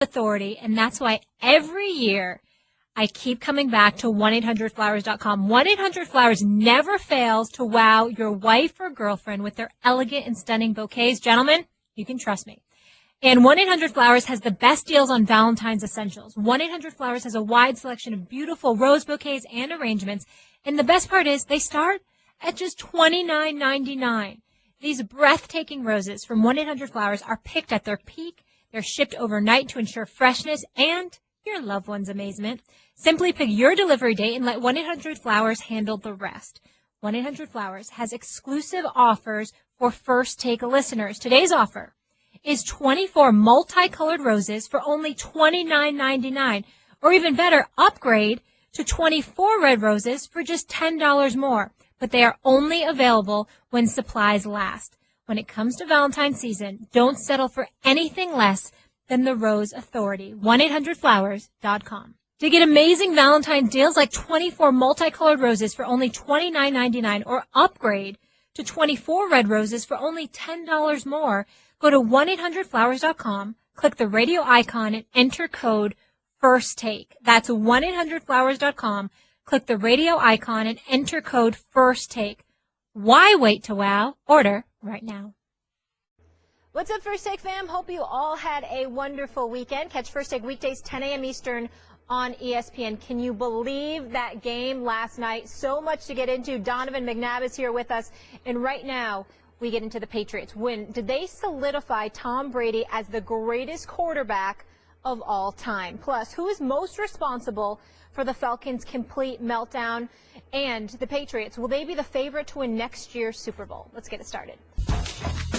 authority, and that's why every year I keep coming back to 1-800-Flowers.com. 1-800-Flowers never fails to wow your wife or girlfriend with their elegant and stunning bouquets. Gentlemen, you can trust me. And 1-800-Flowers has the best deals on Valentine's essentials. 1-800-Flowers has a wide selection of beautiful rose bouquets and arrangements. And the best part is they start at just $29.99. These breathtaking roses from 1-800-Flowers are picked at their peak. They're shipped overnight to ensure freshness and your loved one's amazement. Simply pick your delivery date and let 1-800-Flowers handle the rest. 1-800-Flowers has exclusive offers for First Take listeners. Today's offer is 24 multicolored roses for only $29.99. Or even better, upgrade to 24 red roses for just $10 more. But they are only available when supplies last. When it comes to Valentine's season, don't settle for anything less than the Rose Authority. 1-800-Flowers.com. To get amazing Valentine's deals like 24 multicolored roses for only $29.99 or upgrade to 24 red roses for only $10 more, go to 1-800-Flowers.com, click the radio icon, and enter code FIRSTTAKE. That's 1-800-Flowers.com. Click the radio icon and enter code FIRSTTAKE. Why wait to wow? Order right now. What's up, First Take fam? Hope you all had a wonderful weekend. Catch First Take weekdays 10 a.m. Eastern on ESPN. Can you believe that game last night? So much to get into. Donovan McNabb is here with us. And right now, we get into the Patriots win. Did they solidify Tom Brady as the greatest quarterback of all time? Plus, who is most responsible for the Falcons' complete meltdown? And the Patriots, will they be the favorite to win next year's Super Bowl? Let's get it started.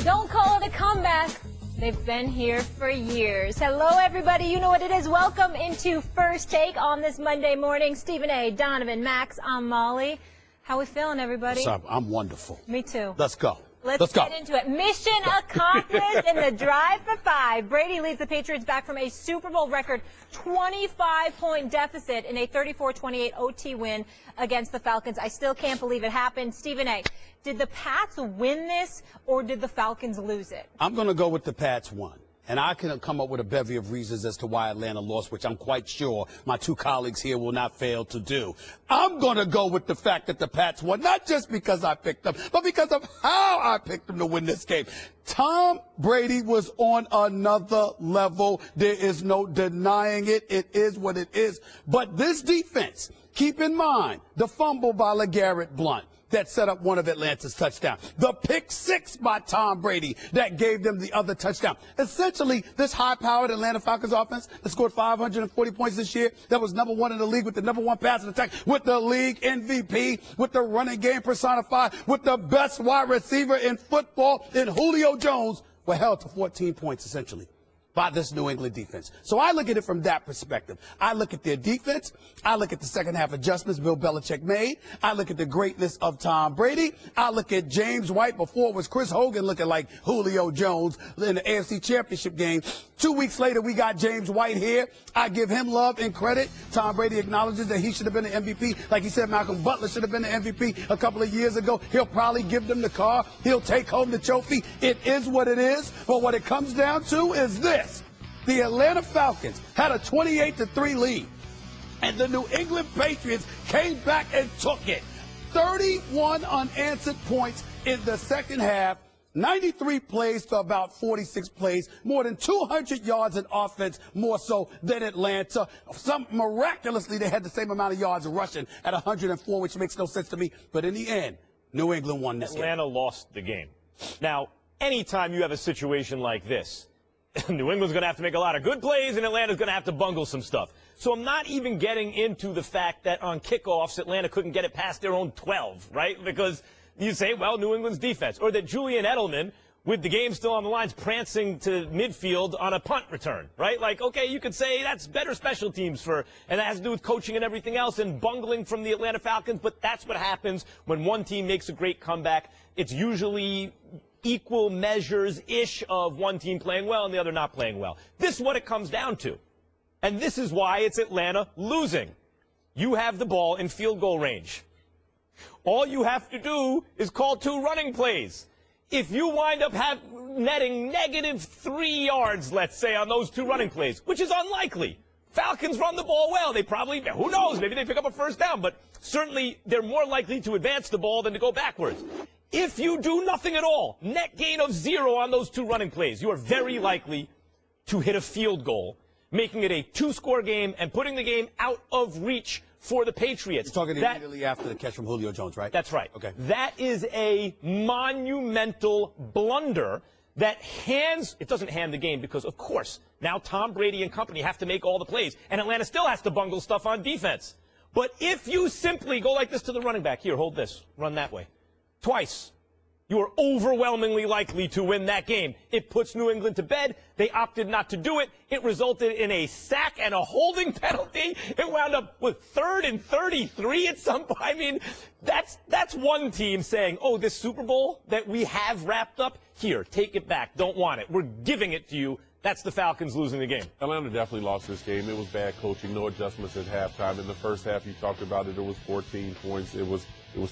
Don't call it a comeback. They've been here for years. Hello, everybody. You know what it is. Welcome into First Take on this Monday morning. Stephen A., Donovan, Max, I'm Molly. How we feeling, everybody? What's up? I'm wonderful. Me too. Let's go. Let's get into it. Mission accomplished in the drive for 5. Brady leads the Patriots back from a Super Bowl record 25-point deficit in a 34-28 OT win against the Falcons. I still can't believe it happened. Stephen A., did the Pats win this or did the Falcons lose it? I'm going to go with the Pats won. And I can come up with a bevy of reasons as to why Atlanta lost, which I'm quite sure my two colleagues here will not fail to do. I'm going to go with the fact that the Pats won, not just because I picked them, but because of how I picked them to win this game. Tom Brady was on another level. There is no denying it. It is what it is. But this defense, keep in mind, the fumble by LeGarrette Blount that set up one of Atlanta's touchdowns. The pick six by Tom Brady that gave them the other touchdown. Essentially, this high-powered Atlanta Falcons offense that scored 540 points this year, that was number one in the league with the number one passing attack, with the league MVP, with the running game personified, with the best wide receiver in football in Julio Jones, were held to 14 points, essentially, by this New England defense. So I look at it from that perspective. I look at their defense. I look at the second half adjustments Bill Belichick made. I look at the greatness of Tom Brady. I look at James White before it was Chris Hogan looking like Julio Jones in the AFC Championship game. 2 weeks later, we got James White here. I give him love and credit. Tom Brady acknowledges that he should have been the MVP. Like he said, Malcolm Butler should have been the MVP a couple of years ago. He'll probably give them the car. He'll take home the trophy. It is what it is. But what it comes down to is this. The Atlanta Falcons had a 28-3 lead, and the New England Patriots came back and took it. 31 unanswered points in the second half, 93 plays to about 46 plays, more than 200 yards in offense, more so than Atlanta. Miraculously, they had the same amount of yards rushing at 104, which makes no sense to me. But in the end, New England won this game. Atlanta lost the game. Now, anytime you have a situation like this, New England's going to have to make a lot of good plays, and Atlanta's going to have to bungle some stuff. So I'm not even getting into the fact that on kickoffs, Atlanta couldn't get it past their own 12, right? Because you say, well, New England's defense. Or that Julian Edelman, with the game still on the lines, prancing to midfield on a punt return, right? Like, okay, you could say that's better special teams and that has to do with coaching and everything else and bungling from the Atlanta Falcons. But that's what happens when one team makes a great comeback. It's usually equal measures-ish of one team playing well and the other not playing well. This is what it comes down to. And this is why it's Atlanta losing. You have the ball in field goal range. All you have to do is call 2 running plays. if you wind up netting -3 yards, let's say, on those 2 running plays, which is unlikely. Falcons run the ball well. They probably, who knows, maybe they pick up a first down, but certainly they're more likely to advance the ball than to go backwards. If you do nothing at all, net gain of 0 on those 2 running plays, you are very likely to hit a field goal, making it a 2-score game and putting the game out of reach for the Patriots. You're talking immediately after the catch from Julio Jones, right? That's right. Okay. That is a monumental blunder that it doesn't hand the game because, of course, now Tom Brady and company have to make all the plays, and Atlanta still has to bungle stuff on defense. But if you simply go like this to the running back, here, hold this, run that way, twice, you are overwhelmingly likely to win that game. It puts New England to bed. They opted not to do it. It resulted in a sack and a holding penalty. It wound up with 3rd and 33 at some point. I mean, that's one team saying, oh, this Super Bowl that we have wrapped up, here, take it back. Don't want it. We're giving it to you. That's the Falcons losing the game. Atlanta definitely lost this game. It was bad coaching, no adjustments at halftime. In the first half, you talked about it, it was 14 points. It was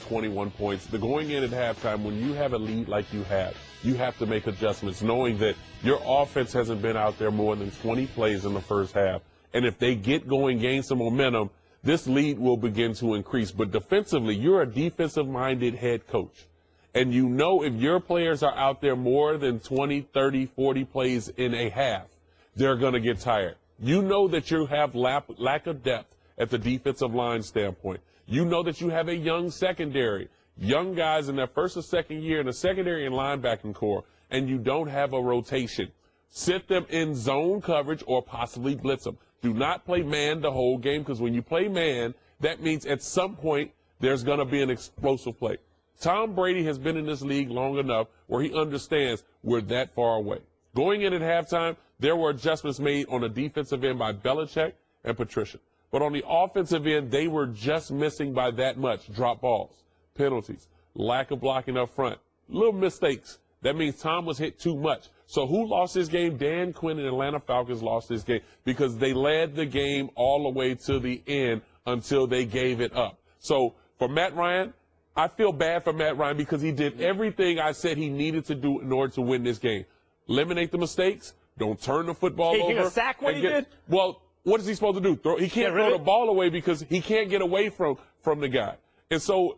21 points. The going in at halftime, when you have a lead like you have to make adjustments, knowing that your offense hasn't been out there more than 20 plays in the first half. And if they get going, gain some momentum, this lead will begin to increase. But defensively, you're a defensive-minded head coach. And you know if your players are out there more than 20, 30, 40 plays in a half, they're going to get tired. You know that you have lack of depth at the defensive line standpoint. You know that you have a young secondary, young guys in their first or second year in the secondary and linebacking core, and you don't have a rotation. Sit them in zone coverage or possibly blitz them. Do not play man the whole game, because when you play man, that means at some point there's going to be an explosive play. Tom Brady has been in this league long enough where he understands we're that far away. Going in at halftime, there were adjustments made on the defensive end by Belichick and Patricia. But on the offensive end, they were just missing by that much. Drop balls, penalties, lack of blocking up front, little mistakes. That means Tom was hit too much. So who lost this game? Dan Quinn and Atlanta Falcons lost this game because they led the game all the way to the end until they gave it up. So for Matt Ryan, I feel bad for Matt Ryan because he did everything I said he needed to do in order to win this game. Eliminate the mistakes. Don't turn the football over. Taking a sack what he did? Well, what is he supposed to do? He can't throw the ball away because he can't get away from the guy. And so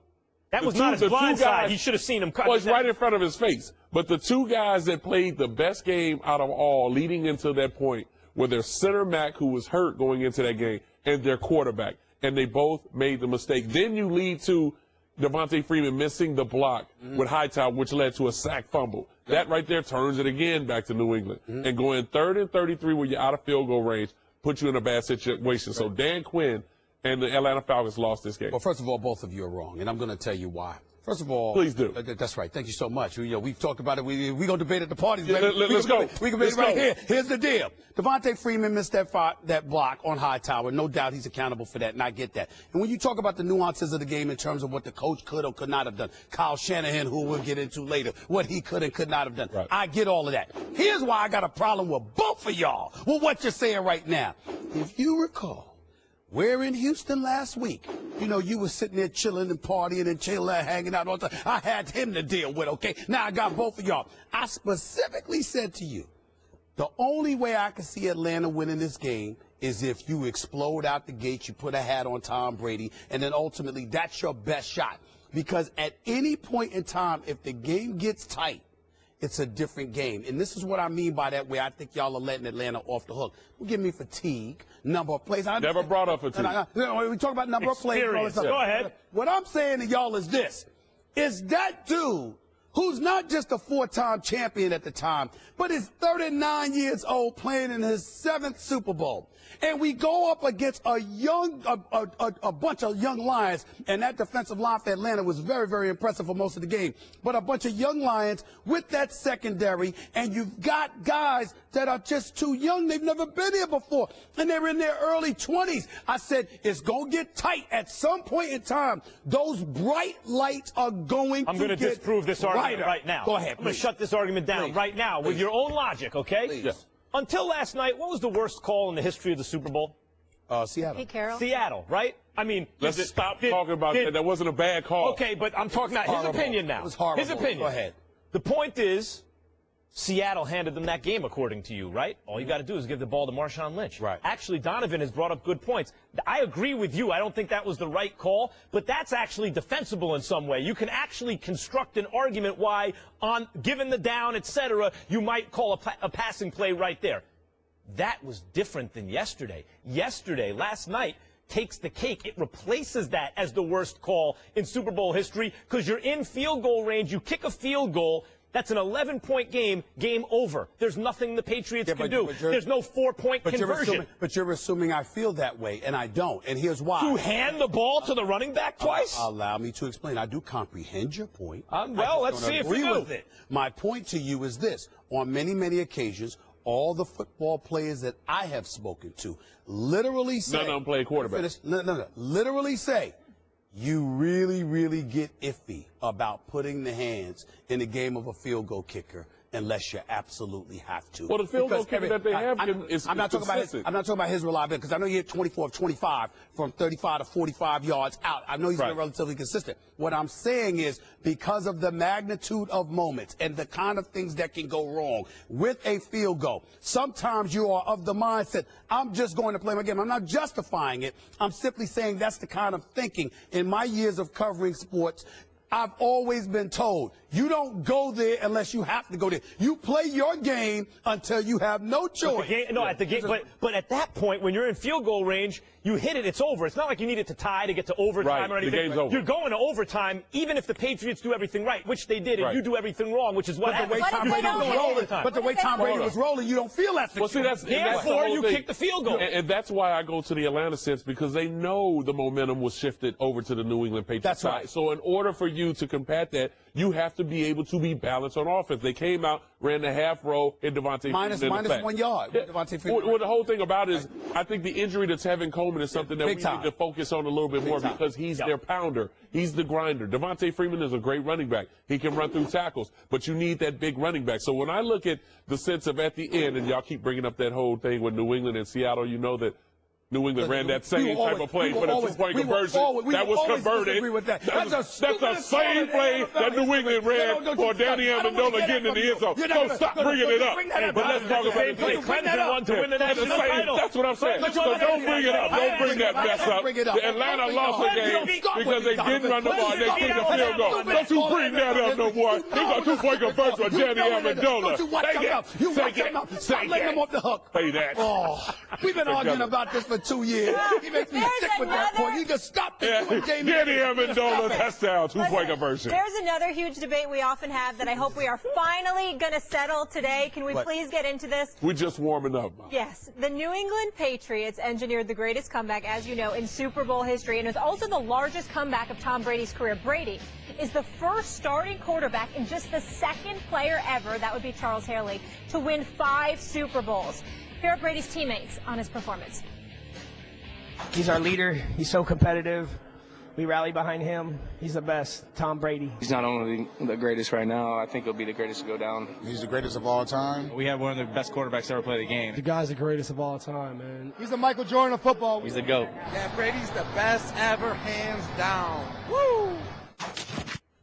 that was not his blind side. He should have seen him cut. Well, it's right in front of his face. But the 2 guys that played the best game out of all leading into that point were their center Mac, who was hurt going into that game, and their quarterback. And they both made the mistake. Then you lead to Devontae Freeman missing the block with Hightower, which led to a sack fumble. That right there turns it again back to New England. And going 3rd and 33 when you're out of field goal range puts you in a bad situation. So Dan Quinn and the Atlanta Falcons lost this game. Well, first of all, both of you are wrong, and I'm going to tell you why. First of all, please do. That's right. Thank you so much. We've talked about it. We're going to debate at the parties. Yeah, let's go. We can debate right here. Here's the deal. Devontae Freeman missed that block on Hightower. No doubt he's accountable for that, and I get that. And when you talk about the nuances of the game in terms of what the coach could or could not have done, Kyle Shanahan, who we'll get into later, what he could and could not have done. Right. I get all of that. Here's why I got a problem with both of y'all, with what you're saying right now. If you recall, we're in Houston last week. You were sitting there chilling and partying and chilling, hanging out all the time. I had him to deal with, okay? Now I got both of y'all. I specifically said to you, the only way I can see Atlanta winning this game is if you explode out the gate, you put a hat on Tom Brady, and then ultimately that's your best shot. Because at any point in time, if the game gets tight, it's a different game. And this is what I mean by that, where I think y'all are letting Atlanta off the hook. Don't give me fatigue, number of plays. I never brought up fatigue. We talk about number of plays. Go ahead. What I'm saying to y'all is this. Is that dude who's not just a 4-time champion at the time, but is 39 years old playing in his 7th Super Bowl. And we go up against a bunch of young Lions, and that defensive line for Atlanta was very, very impressive for most of the game. But a bunch of young Lions with that secondary, and you've got guys that are just too young. They've never been here before, and they're in their early 20s. I said, it's going to get tight at some point in time. Those bright lights are going to get I'm going to disprove this argument right now. Go ahead. I'm going to shut this argument down right now with your own logic, okay? Please. Yeah. Until last night, what was the worst call in the history of the Super Bowl? Seattle. Pete Carroll. Seattle, right? I mean, let's stop talking about that. That wasn't a bad call. Okay, but I'm talking about his opinion now. It was horrible. His opinion. Go ahead. The point is, Seattle handed them that game, according to you, right? All you got to do is give the ball to Marshawn Lynch. Right. Actually, Donovan has brought up good points. I agree with you. I don't think that was the right call, but that's actually defensible in some way. You can actually construct an argument why, given the down, etc., you might call a passing play right there. That was different than yesterday. Last night, takes the cake. It replaces that as the worst call in Super Bowl history because you're in field goal range. You kick a field goal. That's an 11-point game, game over. There's nothing the Patriots can do. There's no 4-point conversion. But you're assuming I feel that way, and I don't. And here's why. You hand the ball to the running back twice? Allow me to explain. I do comprehend your point. Well, let's see if you do with it. My point to you is this. On many, many occasions, all the football players that I have spoken to literally say. None of them play quarterback. No. Literally say, you really, really get iffy about putting the hands in the game of a field goal kicker unless you absolutely have to. Well, the field goal kicker that they have is I'm not talking about his reliability, because I know he hit 24 of 25 from 35 to 45 yards out. I know he's been relatively consistent. What I'm saying is, because of the magnitude of moments and the kind of things that can go wrong with a field goal, sometimes you are of the mindset, I'm just going to play my game. I'm not justifying it. I'm simply saying that's the kind of thinking. In my years of covering sports, I've always been told, you don't go there unless you have to go there. You play your game until you have no choice. But at that point, when you're in field goal range, you hit it, it's over. It's not like you need it to tie to get to overtime or anything. The game's over. You're going to overtime, even if the Patriots do everything right, which they did, and you do everything wrong, which is what happens. But the way Tom Brady was rolling, you don't feel that. Well, see, therefore, you kick the field goal. And that's why I go to the Atlanta sense, because they know the momentum was shifted over to the New England Patriots. That's right. So in order for you to combat that, you have to be able to be balanced on offense. They came out, ran the half row, and Devontae minus 1 yard. Well, the whole thing about it is, I think the injury to Tevin Coleman is something that we need to focus on a little bit more, because he's their pounder. He's the grinder. Devontae Freeman is a great running back. He can run through tackles, but you need that big running back. So when I look at the sense of at the end, and y'all keep bringing up that whole thing with New England and Seattle, you know that New England ran that same type of play for the two-point conversion that was converted. That's the same play that New England ran for Danny Amendola getting in the end zone. So stop bringing it up. But let's talk about the Clemson one to win the national title. That's what I'm saying. So don't bring it up. Don't bring that mess up. The Atlanta lost the game because they didn't run the ball. They kicked a field goal. Don't you bring that up no more. They got two-point conversion for Danny Amendola. Stop letting them off the hook. Say that. We've been arguing about this for 2 years. He makes me sick with that point. He just stopped it. Danny Amendola touchdown, two-point conversion. There's another huge debate we often have that I hope we are finally going to settle today. Can we please get into this? We're just warming up. Yes. The New England Patriots engineered the greatest comeback, as you know, in Super Bowl history, and it's also the largest comeback of Tom Brady's career. Brady is the first starting quarterback and just the second player ever, that would be Charles Haley, to win 5 Super Bowls. Here are Brady's teammates on his performance. He's our leader. He's so competitive. We rally behind him. He's the best. Tom Brady. He's not only the greatest right now, I think he'll be the greatest to go down. He's the greatest of all time. We have one of the best quarterbacks to ever play the game. The guy's the greatest of all time, man. He's the Michael Jordan of football. He's the GOAT. Yeah, Brady's the best ever, hands down. Woo!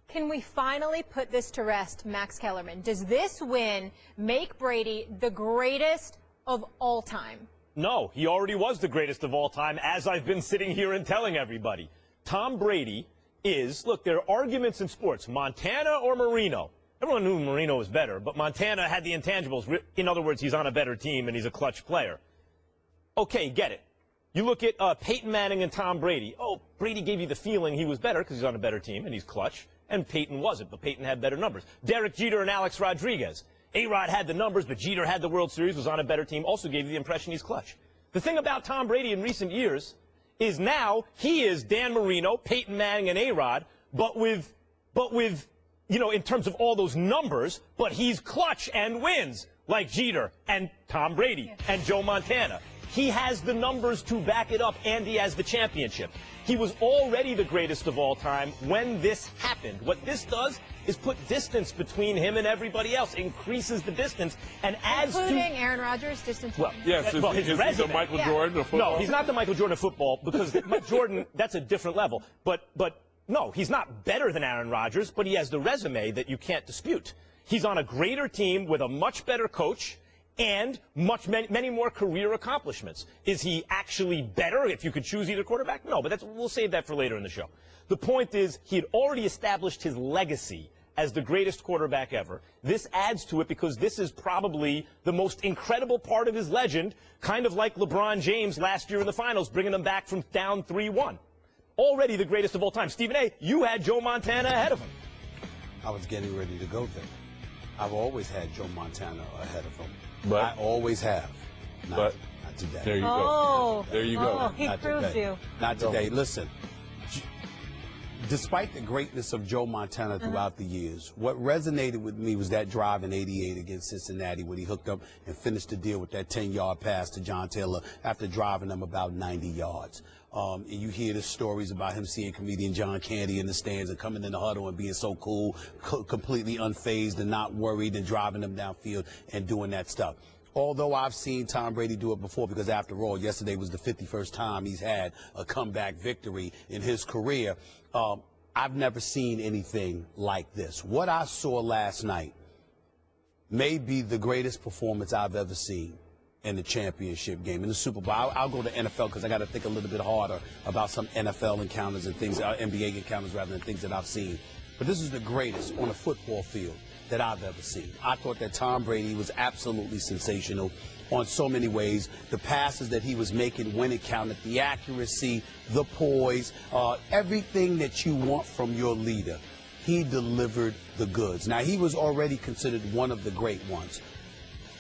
Can we finally put this to rest, Max Kellerman? Does this win make Brady the greatest of all time? No, he already was the greatest of all time, as I've been sitting here and telling everybody. Tom Brady is, look, there are arguments in sports, Montana or Marino. Everyone knew Marino was better, but Montana had the intangibles. In other words, he's on a better team and he's a clutch player. Okay, get it. You look at Peyton Manning and Tom Brady. Oh, Brady gave you the feeling he was better because he's on a better team and he's clutch, and Peyton wasn't, but Peyton had better numbers. Derek Jeter and Alex Rodriguez. A-Rod had the numbers, but Jeter had the World Series, was on a better team, also gave you the impression he's clutch. The thing about Tom Brady in recent years is now he is Dan Marino, Peyton Manning, and A-Rod, but with, you know, in terms of all those numbers, but he's clutch and wins, like Jeter and Tom Brady and Joe Montana. He has the numbers to back it up, and he has the championship. He was already the greatest of all time when this happened. What this does is put distance between him and everybody else, increases the distance, and adds including Aaron Rodgers' distance. Well, yes, well, his is resume. He the Michael Jordan of football? No, he's not the Michael Jordan of football, because Jordan, that's a different level. But no, he's not better than Aaron Rodgers, but he has the resume that you can't dispute. He's on a greater team with a much better coach and many more career accomplishments. Is he actually better if you could choose either quarterback? No, but we'll save that for later in the show. The point is, he had already established his legacy as the greatest quarterback ever. This adds to it because this is probably the most incredible part of his legend, kind of like LeBron James last year in the finals, bringing them back from down 3-1. Already the greatest of all time. Stephen A., you had Joe Montana ahead of him. I was getting ready to go there. I've always had Joe Montana ahead of him. But I always have. Not today. There you go. There you go. Oh, he proves you. Not today. Listen, despite the greatness of Joe Montana throughout the years, what resonated with me was that drive in '88 against Cincinnati when he hooked up and finished the deal with that 10-yard pass to John Taylor after driving them about 90 yards. And you hear the stories about him seeing comedian John Candy in the stands and coming in the huddle and being so cool, completely unfazed and not worried and driving them downfield and doing that stuff. Although I've seen Tom Brady do it before, because after all, yesterday was the 51st time he's had a comeback victory in his career, I've never seen anything like this. What I saw last night may be the greatest performance I've ever seen in the championship game, in the Super Bowl. I'll go to NFL because I got to think a little bit harder about some NFL encounters and things, NBA encounters rather than things that I've seen. But this is the greatest on a football field that I've ever seen. I thought that Tom Brady was absolutely sensational on so many ways. The passes that he was making when it counted, the accuracy, the poise, everything that you want from your leader. He delivered the goods. Now, he was already considered one of the great ones.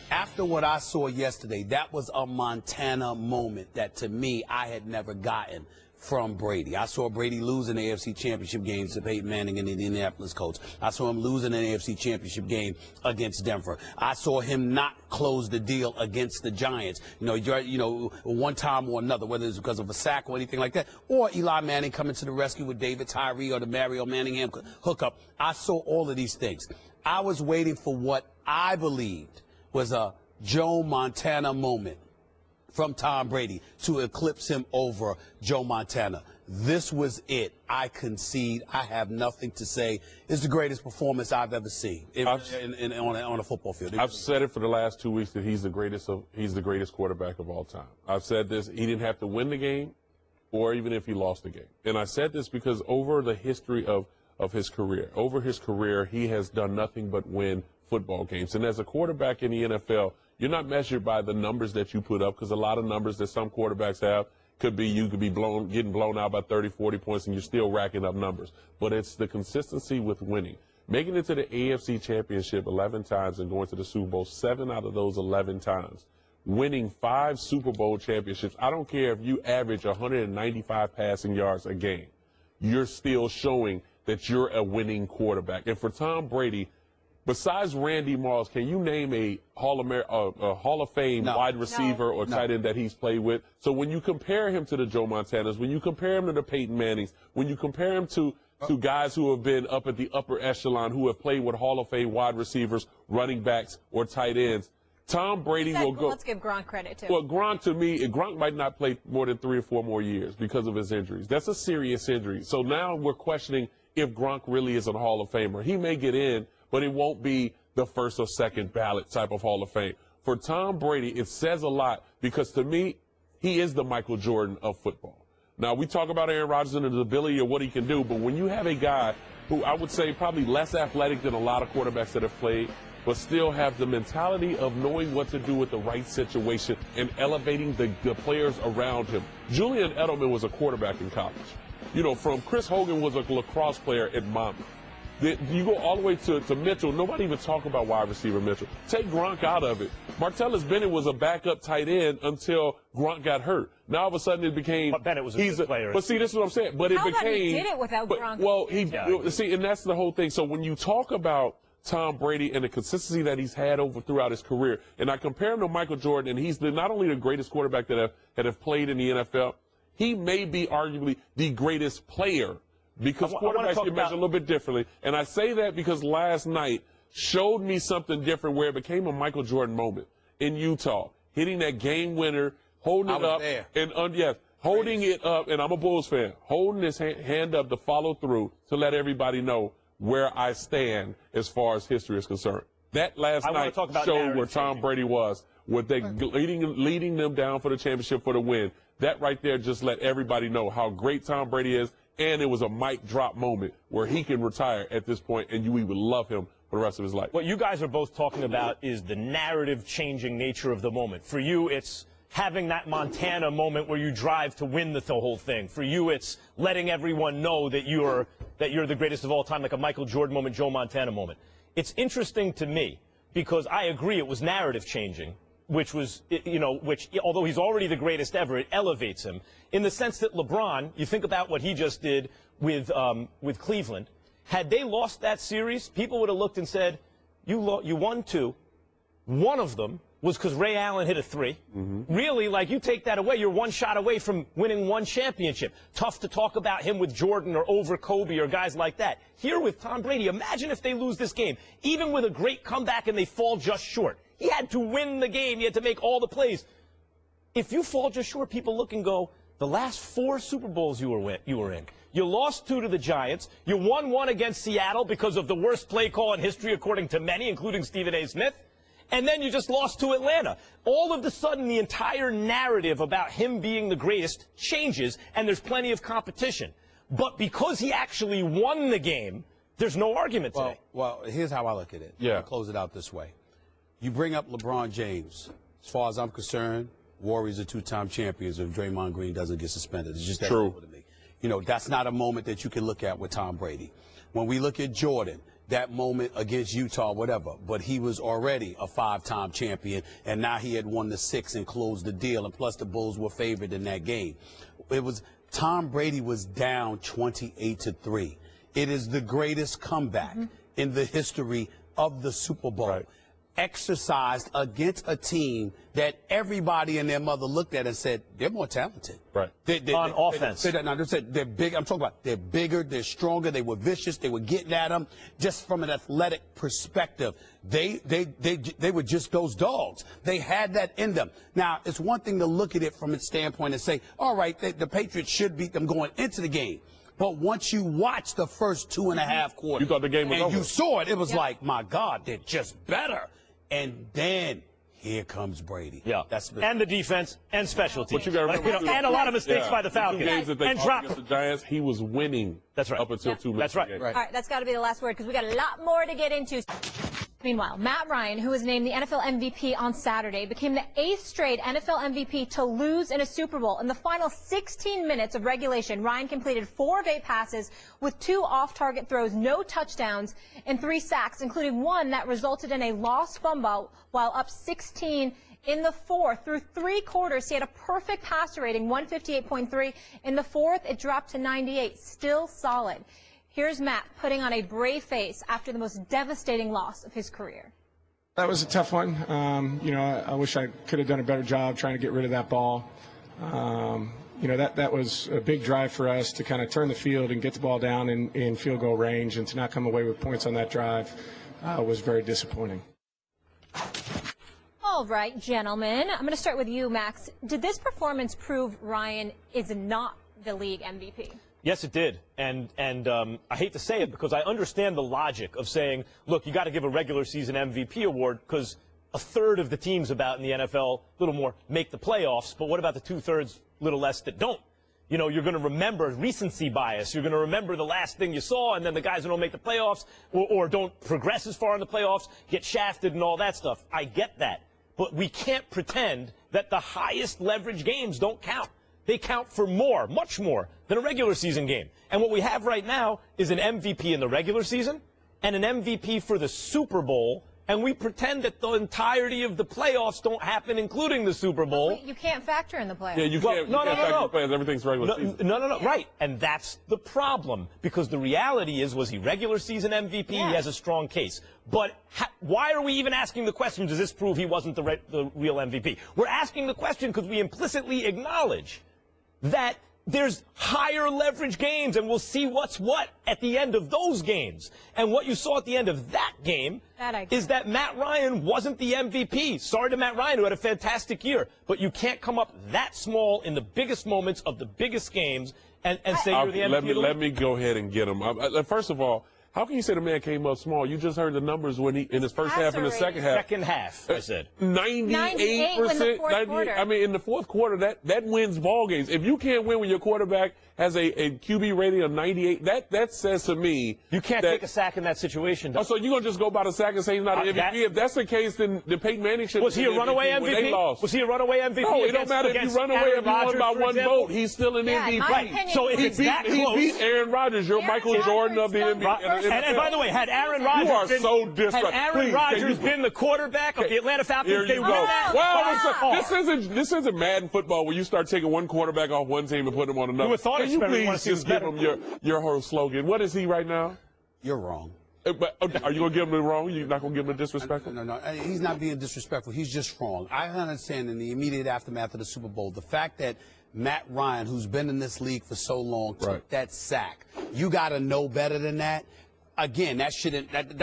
After what I saw yesterday, that was a Montana moment that, to me, I had never gotten from Brady. I saw Brady lose an AFC Championship game to Peyton Manning and the Indianapolis Colts. I saw him lose an AFC Championship game against Denver. I saw him not close the deal against the Giants. One time or another, whether it's because of a sack or anything like that, or Eli Manning coming to the rescue with David Tyree or the Mario Manningham hookup. I saw all of these things. I was waiting for what I believed was a Joe Montana moment from Tom Brady to eclipse him over Joe Montana. This was it. I concede. I have nothing to say. It's the greatest performance I've ever seen on a football field. I've said it for the last 2 weeks that he's the greatest quarterback of all time. I've said this. He didn't have to win the game or even if he lost the game. And I said this because over the history of his career, he has done nothing but win football games. And as a quarterback in the NFL, you're not measured by the numbers that you put up, because a lot of numbers that some quarterbacks have could be getting blown out by 30, 40 points, and you're still racking up numbers. But it's the consistency with winning. Making it to the AFC Championship 11 times and going to the Super Bowl 7 out of those 11 times. Winning 5 Super Bowl championships. I don't care if you average 195 passing yards a game. You're still showing that you're a winning quarterback. And for Tom Brady, besides Randy Moss, can you name a Hall of Fame wide receiver or tight end that he's played with? So when you compare him to the Joe Montanas, when you compare him to the Peyton Mannings, when you compare him to guys who have been up at the upper echelon, who have played with Hall of Fame wide receivers, running backs, or tight ends, Tom Brady will go. Let's give Gronk credit, too. Well, Gronk, to me, Gronk might not play more than 3 or 4 more years because of his injuries. That's a serious injury. So now we're questioning if Gronk really is a Hall of Famer. He may get in, but it won't be the first or second ballot type of Hall of Fame. For Tom Brady, it says a lot because, to me, he is the Michael Jordan of football. Now, we talk about Aaron Rodgers and his ability or what he can do, but when you have a guy who I would say probably less athletic than a lot of quarterbacks that have played, but still have the mentality of knowing what to do with the right situation and elevating the players around him. Julian Edelman was a quarterback in college. From Chris Hogan was a lacrosse player at Monmouth. You go all the way to Mitchell. Nobody even talk about wide receiver Mitchell. Take Gronk out of it. Martellus Bennett was a backup tight end until Gronk got hurt. Now all of a sudden it became. But Bennett was a good player. But see, this is what I'm saying. But it became. How about he did it without Gronk? Well, and that's the whole thing. So when you talk about Tom Brady and the consistency that he's had throughout his career, and I compare him to Michael Jordan, and he's not only the greatest quarterback that have played in the NFL, he may be arguably the greatest player. Because quarterbacks get measured a little bit differently. And I say that because last night showed me something different where it became a Michael Jordan moment in Utah. Hitting that game winner, holding it up. Holding it up, and I'm a Bulls fan, holding his hand up to follow through to let everybody know where I stand as far as history is concerned. That last night showed where Tom Brady was, with they leading them down for the championship for the win. That right there just let everybody know how great Tom Brady is, and it was a mic drop moment where he can retire at this point, and we would love him for the rest of his life. What you guys are both talking about is the narrative-changing nature of the moment. For you, it's having that Montana moment where you drive to win the whole thing. For you, it's letting everyone know that you're the greatest of all time, like a Michael Jordan moment, Joe Montana moment. It's interesting to me because I agree it was narrative-changing, which was, which, although he's already the greatest ever, it elevates him in the sense that LeBron, you think about what he just did with Cleveland. Had they lost that series, people would have looked and said, you won 2. One of them was because Ray Allen hit a 3. Really, like, you take that away, you're 1 shot away from winning 1 championship. Tough to talk about him with Jordan or over Kobe or guys like that. Here with Tom Brady, imagine if they lose this game, even with a great comeback and they fall just short. He had to win the game. He had to make all the plays. If you fall just short, people look and go, the last 4 Super Bowls you were in. You lost 2 to the Giants. You won 1 against Seattle because of the worst play call in history, according to many, including Stephen A. Smith. And then you just lost to Atlanta. All of a sudden, the entire narrative about him being the greatest changes, and there's plenty of competition. But because he actually won the game, there's no argument today. Well, here's how I look at it. Yeah. I'll close it out this way. You bring up LeBron James. As far as I'm concerned, Warriors are 2-time champions if Draymond Green doesn't get suspended. It's just that simple to me. That's not a moment that you can look at with Tom Brady. When we look at Jordan, that moment against Utah, whatever, but he was already a 5-time champion, and now he had won the 6 and closed the deal, and plus the Bulls were favored in that game. Tom Brady was down 28-3. It is the greatest comeback in the history of the Super Bowl. Exercised against a team that everybody and their mother looked at and said, they're more talented. On offense. They're big. I'm talking about they're bigger, they're stronger, they were vicious, they were getting at them. Just from an athletic perspective, they were just those dogs. They had that in them. Now, it's one thing to look at it from its standpoint and say, all right, the Patriots should beat them going into the game. But once you watch the first 2.5 quarters, you thought the game was over. You saw it, it was like, my God, they're just better. And then here comes Brady. And the defense and special teams. But you gotta remember, and a lot of mistakes by the Falcons. Games that they against the Giants, he was winning. That's right. Up until 2 minutes. That's right. All right, that's got to be the last word because we got a lot more to get into. Meanwhile, Matt Ryan, who was named the NFL MVP on Saturday, became the 8th straight NFL MVP to lose in a Super Bowl. In the final 16 minutes of regulation, Ryan completed 4 of 8 passes with 2 off-target throws, no touchdowns, and 3 sacks, including 1 that resulted in a lost fumble while up 16 in the 4th. Through 3 quarters, he had a perfect passer rating, 158.3. In the 4th, it dropped to 98, still solid. Here's Matt putting on a brave face after the most devastating loss of his career. That was a tough one. I wish I could have done a better job trying to get rid of that ball. That was a big drive for us to kind of turn the field and get the ball down in field goal range, and to not come away with points on that drive was very disappointing. All right, gentlemen. I'm going to start with you, Max. Did this performance prove Ryan is not the league MVP? Yes, it did. And I hate to say it because I understand the logic of saying, look, you got to give a regular season MVP award because a third of the teams about in the NFL, a little more, make the playoffs. But what about the 2/3, little less, that don't? You're going to remember recency bias. You're going to remember the last thing you saw, and then the guys who don't make the playoffs or don't progress as far in the playoffs get shafted and all that stuff. I get that. But we can't pretend that the highest leverage games don't count. They count for more, much more, than a regular season game. And what we have right now is an MVP in the regular season and an MVP for the Super Bowl, and we pretend that the entirety of the playoffs don't happen, including the Super Bowl. You can't factor in the playoffs. Yeah, you can't factor in the playoffs. Everything's regular season. No. Right. And that's the problem, because the reality is, was he regular season MVP? Yeah. He has a strong case. But why are we even asking the question, does this prove he wasn't the real MVP? We're asking the question because we implicitly acknowledge that there's higher leverage games, and we'll see what's what at the end of those games. And what you saw at the end of that game is that Matt Ryan wasn't the MVP. Sorry to Matt Ryan, who had a fantastic year. But you can't come up that small in the biggest moments of the biggest games and say you're the MVP. Let me go ahead and get him. First of all, How can you say the man came up small? You just heard the numbers when he in his first half and the second half. Second half, I said. 98%. I mean, in the fourth quarter, that wins ball games. If you can't win when your quarterback has a QB rating of 98, that says to me you can't take a sack in that situation. Oh, so you're gonna just go by the sack and say he's not an MVP? If that's the case, then Peyton Manning should. Was he a runaway MVP? Was he a runaway MVP? No, it don't matter if you run away if you won by one vote. He's still an MVP. Right. So if it's that close, he beat Aaron Rodgers. You're Michael Jordan of the NBA. And by the way, had Aaron Rodgers been the quarterback of the Atlanta Falcons, they win that. Well, this isn't Madden football where you start taking one quarterback off one team and put him on another. Can you please just give him your whole slogan? What is he right now? You're wrong. But are you going to give him the wrong? You're not going to give him the disrespectful? No. He's not being disrespectful. He's just wrong. I understand in the immediate aftermath of the Super Bowl, the fact that Matt Ryan, who's been in this league for so long, took that sack. You got to know better than that. Again, that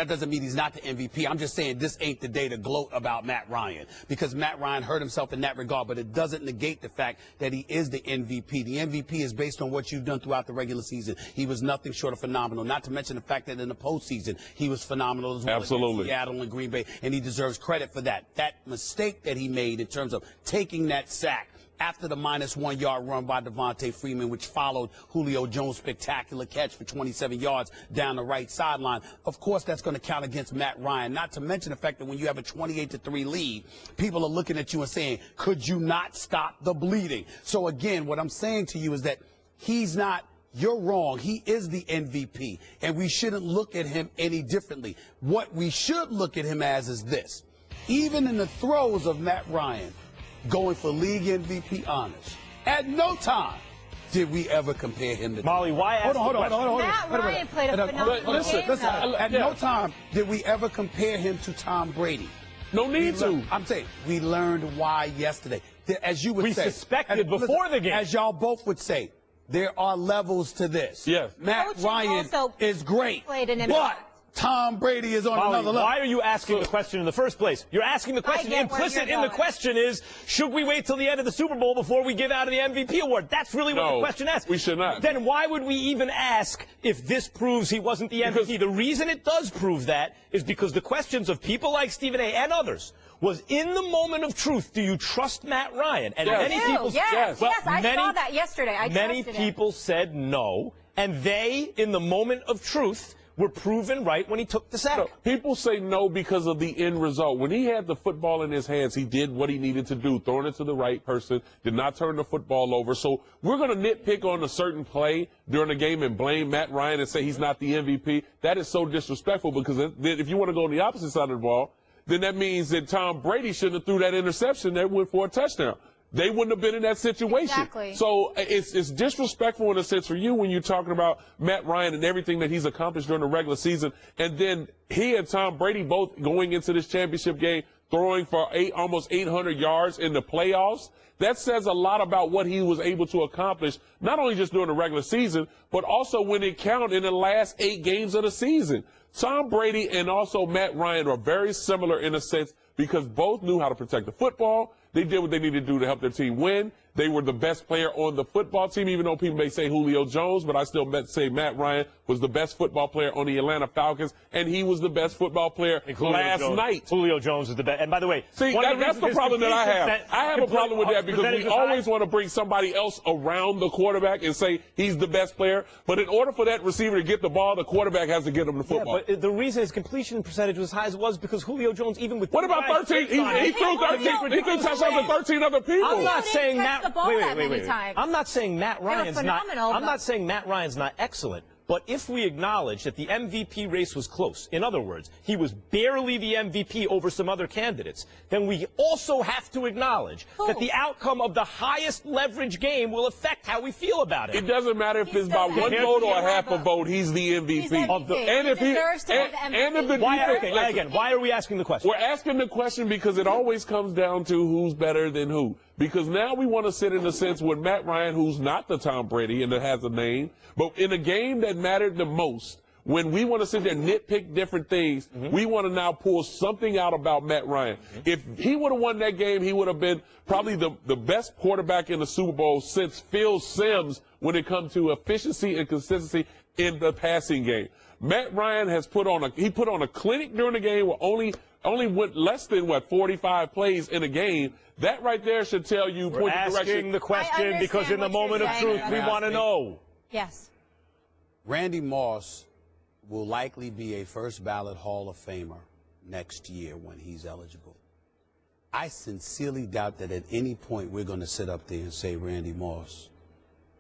doesn't mean he's not the MVP. I'm just saying this ain't the day to gloat about Matt Ryan because Matt Ryan hurt himself in that regard, but it doesn't negate the fact that he is the MVP. The MVP is based on what you've done throughout the regular season. He was nothing short of phenomenal, not to mention the fact that in the postseason he was phenomenal as well. Absolutely. Seattle and Green Bay, and he deserves credit for that. That mistake that he made in terms of taking that sack after the -1 yard run by Devontae Freeman, which followed Julio Jones' spectacular catch for 27 yards down the right sideline. Of course, that's going to count against Matt Ryan, not to mention the fact that when you have a 28-3 lead, people are looking at you and saying, could you not stop the bleeding? So, again, what I'm saying to you is that he's not. You're wrong. He is the MVP, and we shouldn't look at him any differently. What we should look at him as is this. Even in the throes of Matt Ryan going for league MVP honors, at no time did we ever compare him to Molly. Why ask hold on. Matt Ryan played a phenomenal game. Listen, at no time did we ever compare him to Tom Brady. No need to. I'm saying we learned why yesterday. As you would say. We suspected before the game. As y'all both would say, there are levels to this. Yes. Matt Ryan is great, but Tom Brady is on another level. Why are you asking the question in the first place? You're asking the question. Implicit in the question is, should we wait till the end of the Super Bowl before we give out the MVP award? That's really what the question asks. We should not. Then why would we even ask if this proves he wasn't the MVP? The reason it does prove that is because the questions of people like Stephen A. and others was, in the moment of truth, do you trust Matt Ryan? And many people I saw that yesterday. Many people said no, and they, in the moment of truth, were proven right when he took the sack. No, people say no because of the end result. When he had the football in his hands, he did what he needed to do, throwing it to the right person, did not turn the football over. So we're going to nitpick on a certain play during the game and blame Matt Ryan and say he's not the MVP. That is so disrespectful because if you want to go on the opposite side of the ball, then that means that Tom Brady shouldn't have threw that interception that went for a touchdown. They wouldn't have been in that situation. Exactly. So it's disrespectful in a sense for you when you're talking about Matt Ryan and everything that he's accomplished during the regular season. And then he and Tom Brady both going into this championship game throwing for almost 800 yards in the playoffs. That says a lot about what he was able to accomplish, not only just during the regular season, but also when it counted in the last 8 games of the season. Tom Brady and also Matt Ryan are very similar in a sense because both knew how to protect the football. They did what they needed to do to help their team win. They were the best player on the football team, even though people may say Julio Jones, but I still say Matt Ryan was the best football player on the Atlanta Falcons, and he was the best football player last night. Julio Jones is the best. And by the way, see, that's the problem that I have. I have a problem with that because we always want to bring somebody else around the quarterback and say he's the best player. But in order for that receiver to get the ball, the quarterback has to get him the football. But the reason his completion percentage was as high as it was because Julio Jones, even with what about 13? He threw 13. He threw touchdowns to 13 other people. I'm not saying Matt. Wait. I'm not saying Matt Ryan's not. I'm not saying Matt Ryan's not excellent. But if we acknowledge that the MVP race was close, in other words, he was barely the MVP over some other candidates, then we also have to acknowledge that the outcome of the highest leverage game will affect how we feel about it. It doesn't matter if it's by 1 vote or half a vote, he's the MVP. He's MVP. And if he deserves to have the MVP. Why are we asking the question? We're asking the question because it always comes down to who's better than who. Because now we want to sit in the sense with Matt Ryan, who's not the Tom Brady and that has a name, but in a game that mattered the most, when we want to sit there and nitpick different things, we want to now pull something out about Matt Ryan. If he would have won that game, he would have been probably the best quarterback in the Super Bowl since Phil Simms when it comes to efficiency and consistency in the passing game. Matt Ryan has put on a clinic during the game where only went less than 45 plays in a game. That right there should tell you. We're asking the question because in the moment of truth, we want to know. Yes. Randy Moss will likely be a first ballot Hall of Famer next year when he's eligible. I sincerely doubt that at any point we're going to sit up there and say Randy Moss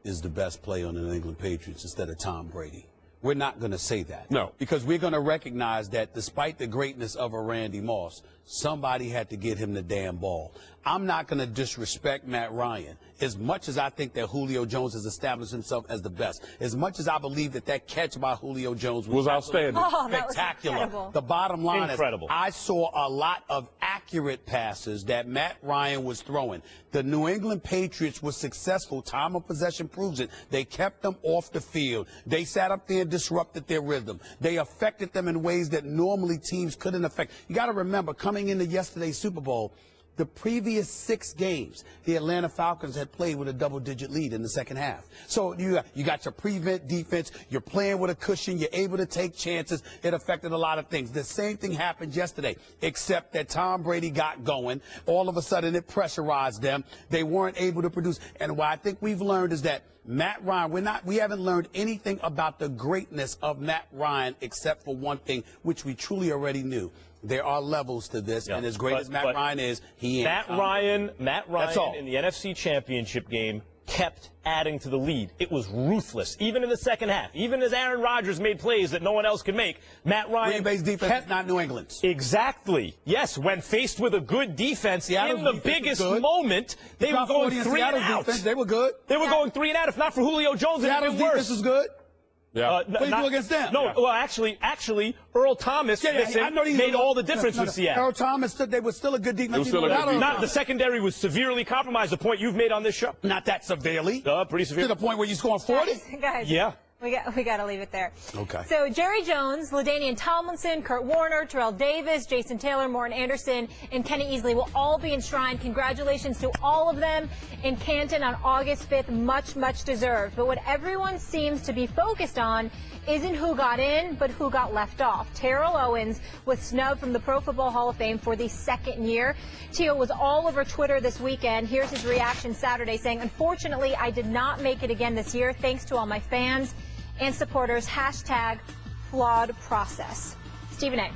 is the best player on the New England Patriots instead of Tom Brady. We're not going to say that. No. Because we're going to recognize that despite the greatness of a Randy Moss, somebody had to get him the damn ball. I'm not going to disrespect Matt Ryan as much as I think that Julio Jones has established himself as the best. As much as I believe that catch by Julio Jones was outstanding. Oh, spectacular. That was the bottom line is I saw a lot of accurate passes that Matt Ryan was throwing. The New England Patriots were successful. Time of possession proves it. They kept them off the field. They sat up there and disrupted their rhythm. They affected them in ways that normally teams couldn't affect. You got to remember, coming into yesterday's Super Bowl, the previous 6 games, the Atlanta Falcons had played with a double-digit lead in the second half. So you got your prevent defense. You're playing with a cushion. You're able to take chances. It affected a lot of things. The same thing happened yesterday, except that Tom Brady got going. All of a sudden, it pressurized them. They weren't able to produce. And what I think we've learned is that Matt Ryan, we haven't learned anything about the greatness of Matt Ryan except for one thing, which we truly already knew. There are levels to this, and as great as Matt Ryan is, he ain't. Matt Ryan in the NFC Championship game kept adding to the lead. It was ruthless, even in the second half. Even as Aaron Rodgers made plays that no one else could make, Matt Ryan Green Bay's defense is not New England's. Exactly. Yes, when faced with a good defense in the biggest moment, they were going 3 and out. They were good. They were going 3 and out. If not for Julio Jones, it would have been worse. Seattle's defense is good. Yeah. What do you do against them? No, well, actually, Earl Thomas made all the difference with Seattle. Earl Thomas, they were still a good defense. The secondary was severely compromised, the point you've made on this show. Not that severely. Pretty severe. To the point where you're scoring 40? Guys, yeah. We got to leave it there. Okay. So Jerry Jones, LaDainian Tomlinson, Kurt Warner, Terrell Davis, Jason Taylor, Morton Anderson, and Kenny Easley will all be enshrined. Congratulations to all of them in Canton on August 5th. Much, much deserved. But what everyone seems to be focused on isn't who got in, but who got left off. Terrell Owens was snubbed from the Pro Football Hall of Fame for the 2nd year. Tio was all over Twitter this weekend. Here's his reaction Saturday saying, "Unfortunately, I did not make it again this year. Thanks to all my fans and supporters. Hashtag flawed process." Stephen A.,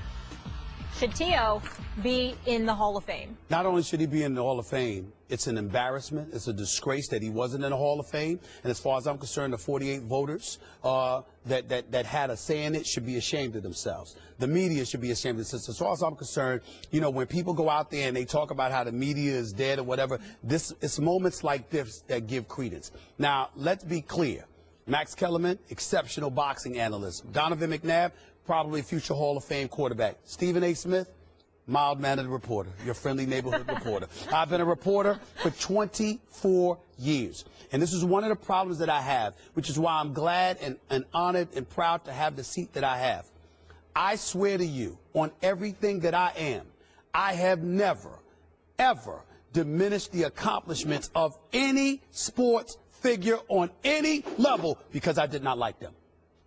should Tio be in the Hall of Fame? Not only should he be in the Hall of Fame, it's an embarrassment. It's a disgrace that he wasn't in the Hall of Fame. And as far as I'm concerned, the 48 voters that had a say in it should be ashamed of themselves. The media should be ashamed of themselves. As far as I'm concerned, when people go out there and they talk about how the media is dead or whatever, it's moments like this that give credence. Now, let's be clear. Max Kellerman, exceptional boxing analyst. Donovan McNabb, probably future Hall of Fame quarterback. Stephen A. Smith, mild-mannered reporter, your friendly neighborhood reporter. I've been a reporter for 24 years. And this is one of the problems that I have, which is why I'm glad and honored and proud to have the seat that I have. I swear to you, on everything that I am, I have never, ever diminished the accomplishments of any sports figure on any level because I did not like them.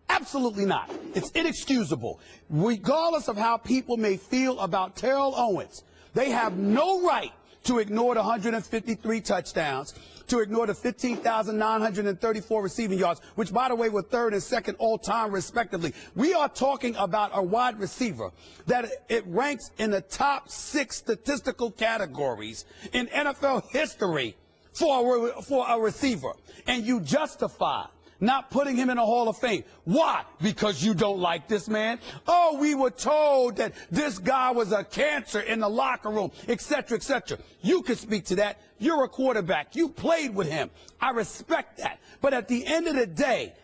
Absolutely not. It's inexcusable. Regardless of how people may feel about Terrell Owens, they have no right to ignore the 153 touchdowns, to ignore the 15,934 receiving yards, which, by the way, were 3rd and 2nd all-time, respectively. We are talking about a wide receiver that it ranks in the top 6 statistical categories in NFL history for a receiver, and you justify not putting him in the Hall of Fame. Why? Because you don't like this man? Oh, we were told that this guy was a cancer in the locker room, etc., etc. You can speak to that. You're a quarterback. You played with him. I respect that. But at the end of the day,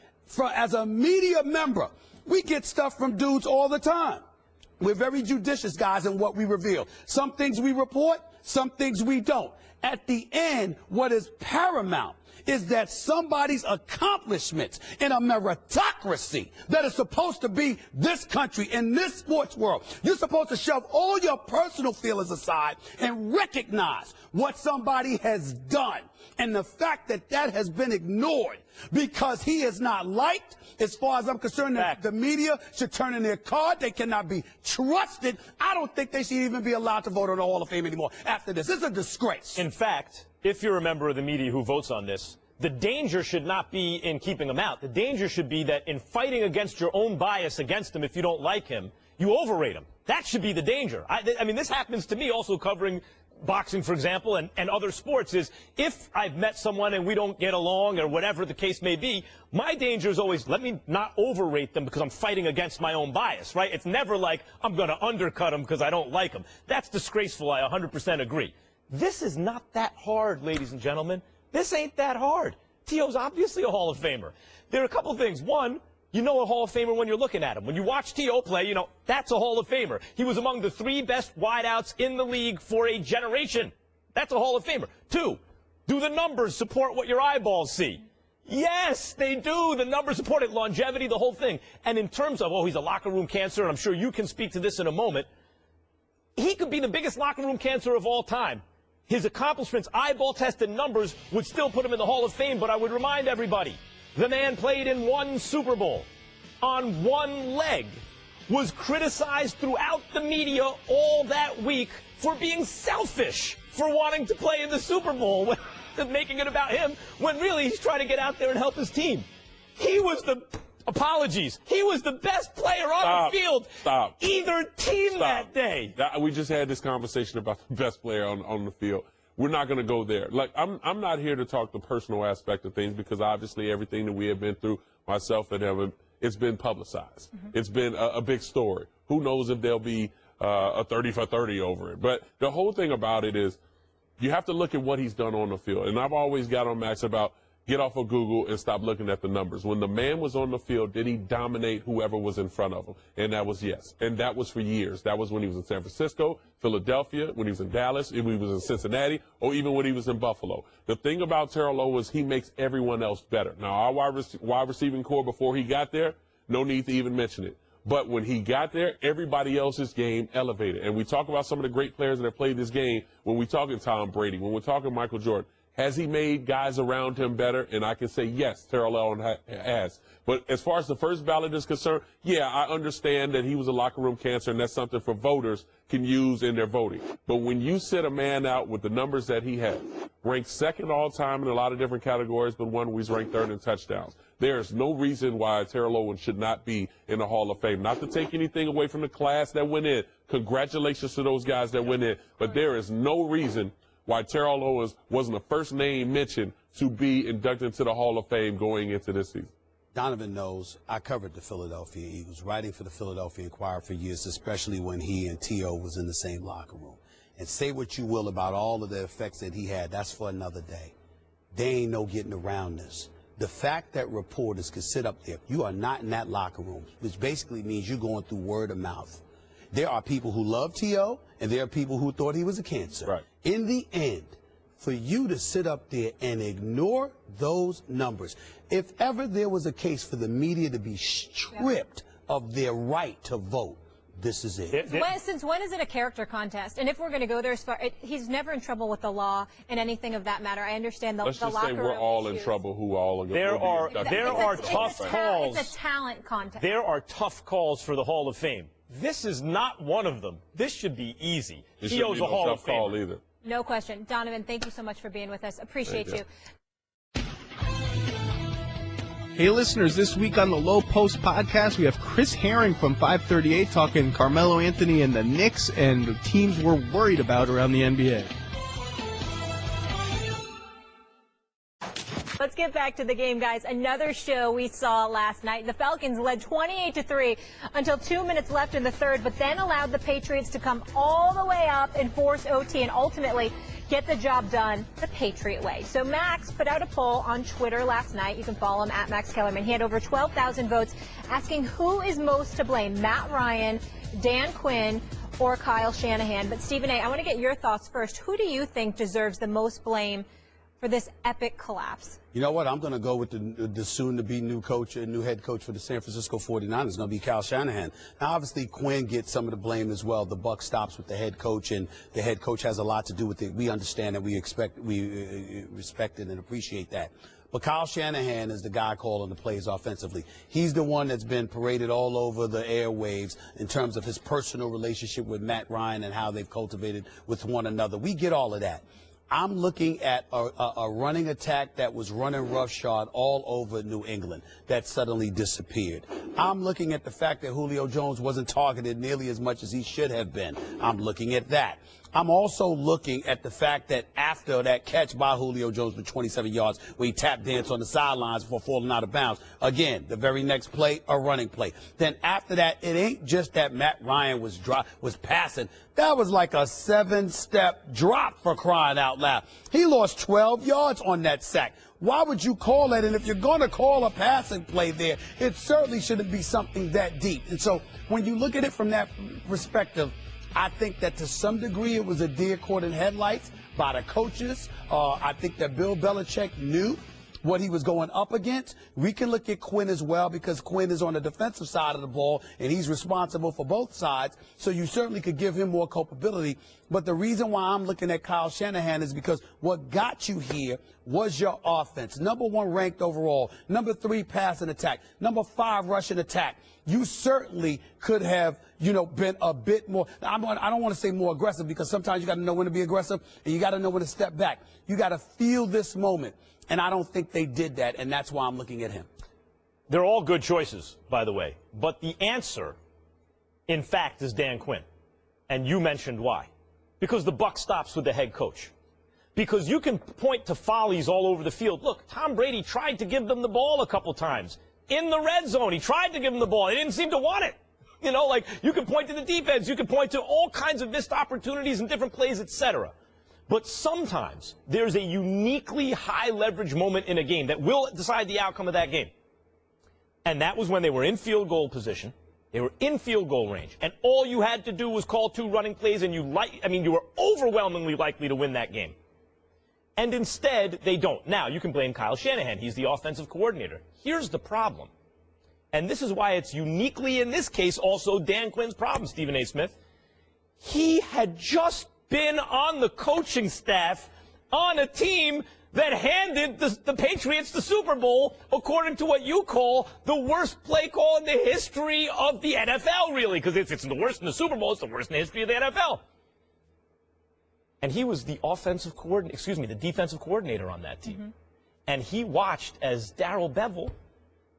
as a media member, we get stuff from dudes all the time. We're very judicious, guys, in what we reveal. Some things we report, some things we don't. At the end, what is paramount is that somebody's accomplishments in a meritocracy that is supposed to be this country, in this sports world, you're supposed to shove all your personal feelings aside and recognize what somebody has done. And the fact that that has been ignored because he is not liked, as far as I'm concerned, the media should turn in their card. They cannot be trusted. I don't think they should even be allowed to vote on the Hall of Fame anymore after this. This is a disgrace. In fact, if you're a member of the media who votes on this, the danger should not be in keeping him out. The danger should be that in fighting against your own bias against him, if you don't like him, you overrate him. That should be the danger. I mean, this happens to me also covering boxing, for example, and other sports, is if I've met someone and we don't get along or whatever the case may be, my danger is always let me not overrate them because I'm fighting against my own bias, right? It's never like I'm going to undercut them because I don't like them. That's disgraceful. I 100% agree. This is not that hard, ladies and gentlemen. This ain't that hard. T.O.'s obviously a Hall of Famer. There are a couple of things. One, you know a Hall of Famer when you're looking at him. When you watch T.O. play, you know, that's a Hall of Famer. He was among the 3 best wideouts in the league for a generation. That's a Hall of Famer. 2, do the numbers support what your eyeballs see? Yes, they do. The numbers support it. Longevity, the whole thing. And in terms of, oh, he's a locker room cancer, and I'm sure you can speak to this in a moment, he could be the biggest locker room cancer of all time. His accomplishments, eyeball-tested numbers, would still put him in the Hall of Fame, but I would remind everybody, the man played in 1 Super Bowl on 1 leg, was criticized throughout the media all that week for being selfish, for wanting to play in the Super Bowl, making it about him, when really he's trying to get out there and help his team. He was the, apologies, he was the best player on the field. Either team that day. We just had this conversation about the best player on the field. We're not going to go there. Like, I'm not here to talk the personal aspect of things because obviously everything that we have been through, myself and him, it's been publicized. It's been a big story. Who knows if there'll be a 30 for 30 over it. But the whole thing about it is you have to look at what he's done on the field. And I've always got on Max about get off of Google and stop looking at the numbers. When the man was on the field, did he dominate whoever was in front of him? And that was yes. And that was for years. That was when he was in San Francisco, Philadelphia, when he was in Dallas, when he was in Cincinnati, or even when he was in Buffalo. The thing about Terrell Owens, he makes everyone else better. Now, our wide receiving core before he got there, no need to even mention it. But when he got there, everybody else's game elevated. And we talk about some of the great players that have played this game when we're talking Tom Brady, when we're talking Michael Jordan. Has he made guys around him better? And I can say, yes, Terrell Owens has. But as far as the first ballot is concerned, yeah, I understand that he was a locker room cancer, and that's something for voters can use in their voting. But when you sit a man out with the numbers that he has, ranked second all time in a lot of different categories, but one where he's ranked third in touchdowns, there's no reason why Terrell Owens should not be in the Hall of Fame. Not to take anything away from the class that went in. Congratulations to those guys that went in. But there is no reason why Terrell Owens wasn't the first name mentioned to be inducted into the Hall of Fame going into this season. Donovan knows I covered the Philadelphia Eagles, writing for the Philadelphia Inquirer for years, especially when he and T.O. was in the same locker room. And say what you will about all of the effects that he had, that's for another day. There ain't no getting around this. The fact that reporters could sit up there, you are not in that locker room, which basically means you're going through word of mouth. There are people who love T.O., and there are people who thought he was a cancer. Right. In the end, for you to sit up there and ignore those numbers, if ever there was a case for the media to be stripped of their right to vote, this is it. Since when is it a character contest? And if we're going to go there as far, he's never in trouble with the law and anything of that matter. I understand the Let's just locker say room we're all issues. in trouble who all are There are tough calls. It's a talent contest. There are tough calls for the Hall ofAme. This is not one of them. This should be easy. T.O.'s a Hall of Famer. Either. No question. Donovan, thank you so much for being with us. Appreciate you. Hey, listeners, this week on the Low Post podcast, we have Chris Herring from 538 talking Carmelo Anthony and the Knicks and the teams we're worried about around the NBA. Let's get back to the game, guys. Another show we saw last night. The Falcons led 28-3 until 2 minutes left in the third, but then allowed the Patriots to come all the way up and force OT and ultimately get the job done the Patriot way. So Max put out a poll on Twitter last night. You can follow him at Max Kellerman. He had over 12,000 votes asking who is most to blame, Matt Ryan, Dan Quinn, or Kyle Shanahan. But Stephen A., I want to get your thoughts first. Who do you think deserves the most blame for this epic collapse? You know what? I'm going to go with the soon-to-be new coach and new head coach for the San Francisco 49ers. It's going to be Kyle Shanahan. Now, obviously, Quinn gets some of the blame as well. The buck stops with the head coach, and the head coach has a lot to do with it. We understand that we respect it and appreciate that. But Kyle Shanahan is the guy calling the plays offensively. He's the one that's been paraded all over the airwaves in terms of his personal relationship with Matt Ryan and how they've cultivated with one another. We get all of that. I'm looking at a running attack that was running roughshod all over New England that suddenly disappeared. I'm looking at the fact that Julio Jones wasn't targeted nearly as much as he should have been. I'm looking at that. I'm also looking at the fact that after that catch by Julio Jones for 27 yards, where he tap danced on the sidelines before falling out of bounds, again, the very next play, a running play. Then after that, it ain't just that Matt Ryan was passing. That was like a 7-step drop, for crying out loud. He lost 12 yards on that sack. Why would you call that? And if you're going to call a passing play there, it certainly shouldn't be something that deep. And so when you look at it from that perspective, I think that to some degree it was a deer caught in headlights by the coaches. I think that Bill Belichick knew what he was going up against. We can look at Quinn as well, because Quinn is on the defensive side of the ball, and he's responsible for both sides. So you certainly could give him more culpability. But the reason why I'm looking at Kyle Shanahan is because what got you here was your offense. Number 1 ranked overall. Number 3 passing attack. Number 5 rushing attack. You certainly could have, been a bit more. I don't want to say more aggressive, because sometimes you got to know when to be aggressive and you got to know when to step back. You got to feel this moment. And I don't think they did that, and that's why I'm looking at him. They're all good choices, by the way. But the answer, in fact, is Dan Quinn. And you mentioned why. Because the buck stops with the head coach. Because you can point to follies all over the field. Look, Tom Brady tried to give them the ball a couple times. In the red zone, he tried to give them the ball. They didn't seem to want it. You can point to the defense. You can point to all kinds of missed opportunities and different plays, etc. But sometimes there's a uniquely high leverage moment in a game that will decide the outcome of that game. And that was when they were in field goal position. They were in field goal range. And all you had to do was call 2 running plays, and you were overwhelmingly likely to win that game. And instead, they don't. Now, you can blame Kyle Shanahan. He's the offensive coordinator. Here's the problem. And this is why it's uniquely, in this case, also Dan Quinn's problem, Stephen A. Smith. He had just been on the coaching staff on a team that handed the Patriots the Super Bowl, according to what you call the worst play call in the history of the NFL, really, because if it's the worst in the Super Bowl, it's the worst in the history of the NFL. And he was the the defensive coordinator on that team. Mm-hmm. And he watched as Darrell Bevell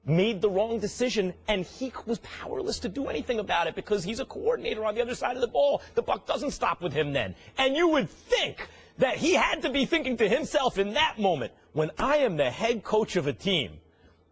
made the wrong decision, and he was powerless to do anything about it because he's a coordinator on the other side of the ball. The buck doesn't stop with him then. And you would think that he had to be thinking to himself in that moment, when I am the head coach of a team,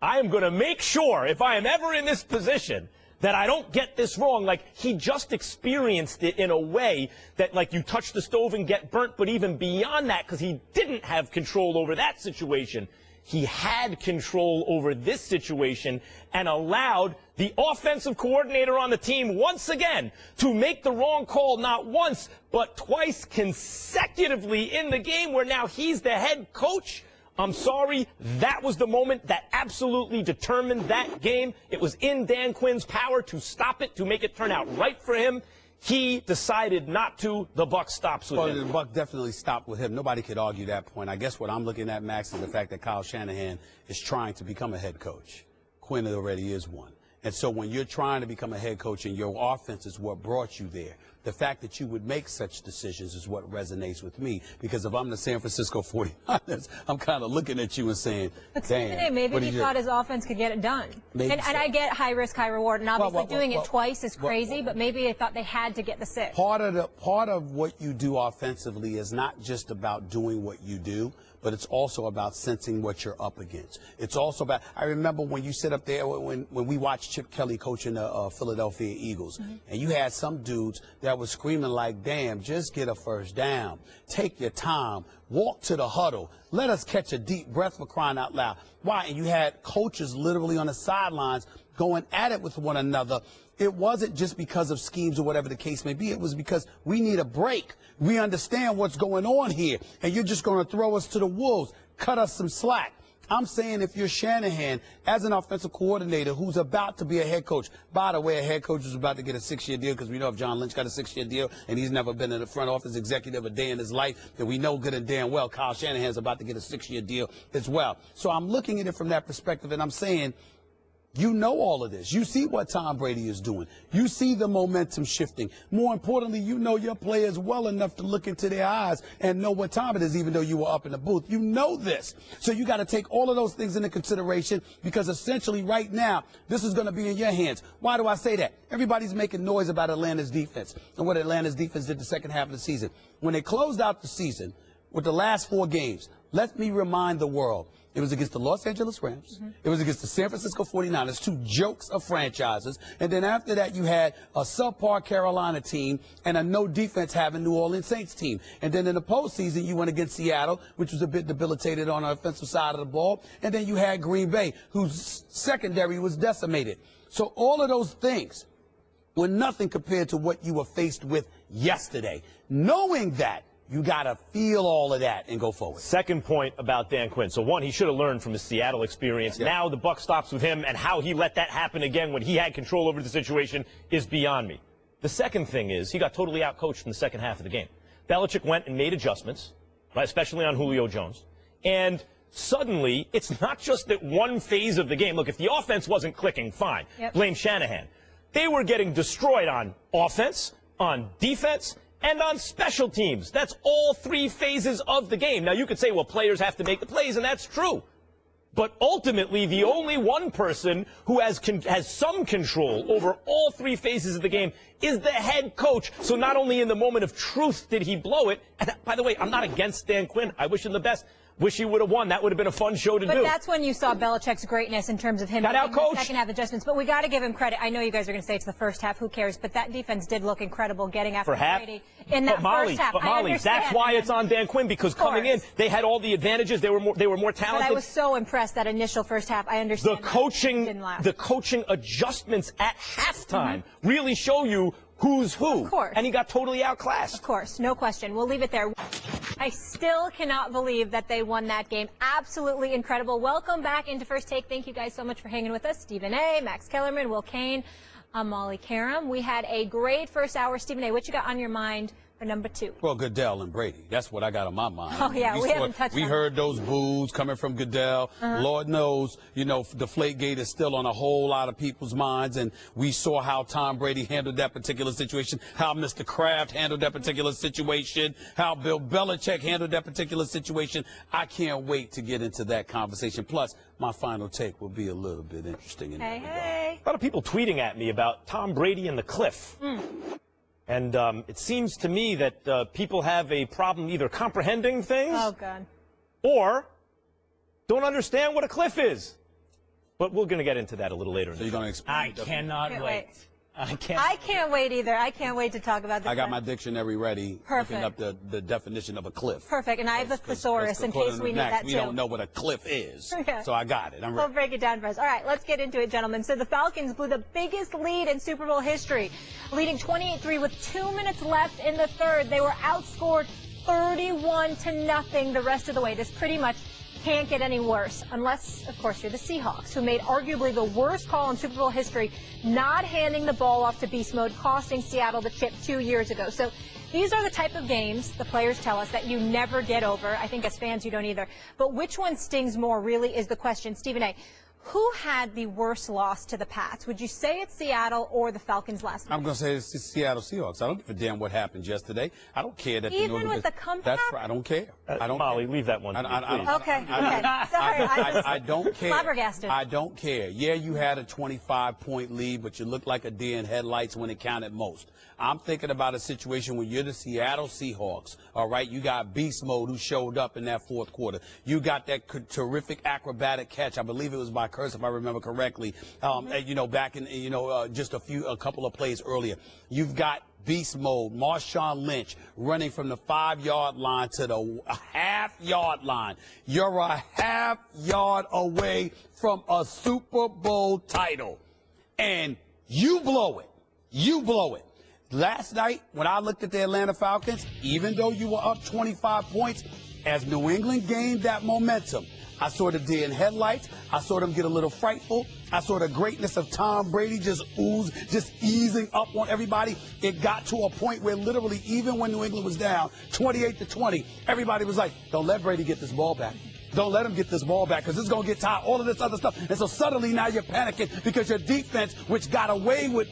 I am going to make sure, if I am ever in this position, that I don't get this wrong. Like, he just experienced it in a way that, like, you touch the stove and get burnt, but even beyond that, because he didn't have control over that situation, he had control over this situation and allowed the offensive coordinator on the team once again to make the wrong call, not once, but twice consecutively in the game, where now he's the head coach. I'm sorry, that was the moment that absolutely determined that game. It was in Dan Quinn's power to stop it, to make it turn out right for him. He decided not to. The buck stops with him. The buck definitely stopped with him. Nobody could argue that point. I guess what I'm looking at, Max, is the fact that Kyle Shanahan is trying to become a head coach. Quinn already is one. And so when you're trying to become a head coach and your offense is what brought you there, the fact that you would make such decisions is what resonates with me. Because if I'm the San Francisco 49ers, I'm kind of looking at you and saying, damn. Maybe he thought his offense could get it done. And I get high risk, high reward. And obviously doing it twice is crazy, but maybe they thought they had to get the 6. Part of what you do offensively is not just about doing what you do, but it's also about sensing what you're up against. It's also about, I remember when you sit up there, when we watched Chip Kelly coaching the Philadelphia Eagles, and you had some dudes that was screaming like, damn, just get a first down. Take your time. Walk to the huddle. Let us catch a deep breath, for crying out loud. Why? And you had coaches literally on the sidelines going at it with one another, it wasn't just because of schemes or whatever the case may be. It was because we need a break. We understand what's going on here, and you're just going to throw us to the wolves, cut us some slack. I'm saying if you're Shanahan, as an offensive coordinator who's about to be a head coach, by the way, a head coach is about to get a 6-year deal, because we know if John Lynch got a 6-year deal and he's never been in a front office executive a day in his life, then we know good and damn well Kyle Shanahan's about to get a 6-year deal as well. So I'm looking at it from that perspective, and I'm saying, you know all of this. You see what Tom Brady is doing. You see the momentum shifting. More importantly, you know your players well enough to look into their eyes and know what time it is, even though you were up in the booth. You know this. So you got to take all of those things into consideration, because essentially right now, this is going to be in your hands. Why do I say that? Everybody's making noise about Atlanta's defense and what Atlanta's defense did the second half of the season. When they closed out the season with the last 4 games, let me remind the world, it was against the Los Angeles Rams. It was against the San Francisco 49ers, 2 jokes of franchises. And then after that, you had a subpar Carolina team and a no-defense having New Orleans Saints team. And then in the postseason, you went against Seattle, which was a bit debilitated on the offensive side of the ball. And then you had Green Bay, whose secondary was decimated. So all of those things were nothing compared to what you were faced with yesterday. Knowing that, you got to feel all of that and go forward. Second point about Dan Quinn. So, one, he should have learned from his Seattle experience. Yeah. Now the buck stops with him, and how he let that happen again when he had control over the situation is beyond me. The second thing is he got totally outcoached in the second half of the game. Belichick went and made adjustments, especially on Julio Jones. And suddenly, it's not just that one phase of the game. Look, if the offense wasn't clicking, fine. Yep. Blame Shanahan. They were getting destroyed on offense, on defense, and on special teams. That's all 3 phases of the game. Now, you could say, well, players have to make the plays, and that's true. But ultimately, the only one person who has some control over all 3 phases of the game is the head coach. So not only in the moment of truth did he blow it, and by the way, I'm not against Dan Quinn. I wish him the best. Wish he would have won. That would have been a fun show to do. But that's when you saw Belichick's greatness in terms of him making the second half adjustments. But we got to give him credit. I know you guys are going to say it's the first half. Who cares? But that defense did look incredible getting after Brady in that first half. But Molly, that's why it's on Dan Quinn, because coming in, they had all the advantages. They were more talented. But I was so impressed that initial first half. I understand the coaching adjustments at halftime really show you who's who. Of course. And he got totally outclassed. Of course. No question. We'll leave it there. I still cannot believe that they won that game. Absolutely incredible. Welcome back into First Take. Thank you guys so much for hanging with us. Stephen A., Max Kellerman, Will Kane, Molly Qerim. We had a great first hour. Stephen A., what you got on your mind for number 2? Well, Goodell and Brady. That's what I got on my mind. Oh, yeah, we haven't touched on We heard those boos coming from Goodell. Lord knows, Deflategate is still on a whole lot of people's minds, and we saw how Tom Brady handled that particular situation, how Mr. Kraft handled that particular situation, how Bill Belichick handled that particular situation. I can't wait to get into that conversation. Plus, my final take will be a little bit interesting in that regard. Hey. A lot of people tweeting at me about Tom Brady and the cliff. And it seems to me that people have a problem either comprehending things or don't understand what a cliff is. But we're going to get into that a little later. So you're going to explain. I cannot wait. I can't wait either. I can't wait to talk about this. I got my dictionary ready. Perfect. Looking up the definition of a cliff. Perfect. And I have the thesaurus in case we need that too. We don't know what a cliff is. So I got it. I'm ready. We'll break it down for us. All right, let's get into it, gentlemen. So the Falcons blew the biggest lead in Super Bowl history, leading 28-3 with 2 minutes left in the third. They were outscored 31-0 the rest of the way. This pretty much can't get any worse, unless, of course, you're the Seahawks, who made arguably the worst call in Super Bowl history, not handing the ball off to beast mode, costing Seattle the chip 2 years ago. So these are the type of games, the players tell us, that you never get over. I think as fans, you don't either. But which one stings more, really, is the question. Stephen A., who had the worst loss to the Pats? Would you say it's Seattle or the Falcons last night? I'm going to say it's the Seattle Seahawks. I don't give a damn what happened yesterday. I don't care that even with the comeback. I don't care. I don't. Molly, leave that one. Okay. Sorry. I don't care. Flabbergasted. I don't care. Yeah, you had a 25-point lead, but you looked like a deer in headlights when it counted most. I'm thinking about a situation when you're the Seattle Seahawks. All right, you got beast mode who showed up in that fourth quarter. You got that terrific acrobatic catch. I believe it was by Curse, if I remember correctly. Back in just a couple of plays earlier. You've got beast mode, Marshawn Lynch running from the 5-yard line to the half-yard line. You're a half-yard away from a Super Bowl title. and you blow it. You blow it. Last night, when I looked at the Atlanta Falcons, even though you were up 25 points, as New England gained that momentum, I saw the deer in headlights. I saw them get a little frightful. I saw the greatness of Tom Brady just ooze, just easing up on everybody. It got to a point where literally, even when New England was down 28-20, everybody was like, don't let Brady get this ball back. Don't let him get this ball back because it's going to get tired, all of this other stuff. And so suddenly now you're panicking because your defense, which got away with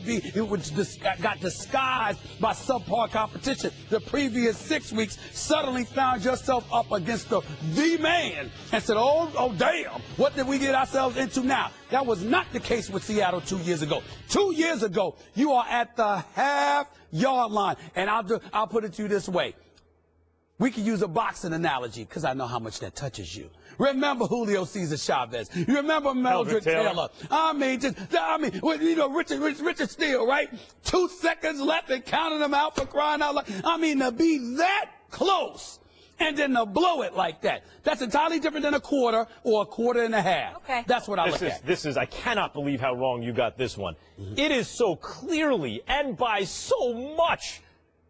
got disguised by subpar competition the previous 6 weeks, suddenly found yourself up against the man and said, oh, damn, what did we get ourselves into now? That was not the case with Seattle 2 years ago. 2 years ago, you are at the half-yard line. And I'll put it to you this way. We can use a boxing analogy because I know how much that touches you. Remember Julio Cesar Chavez. You remember Mildred Taylor. Richard Steele, right? 2 seconds left and counting them out for crying out loud. I mean, to be that close and then to blow it like that. That's entirely different than a quarter or a quarter and a half. Okay. That's what I look at. I cannot believe how wrong you got this one. Mm-hmm. It is so clearly and by so much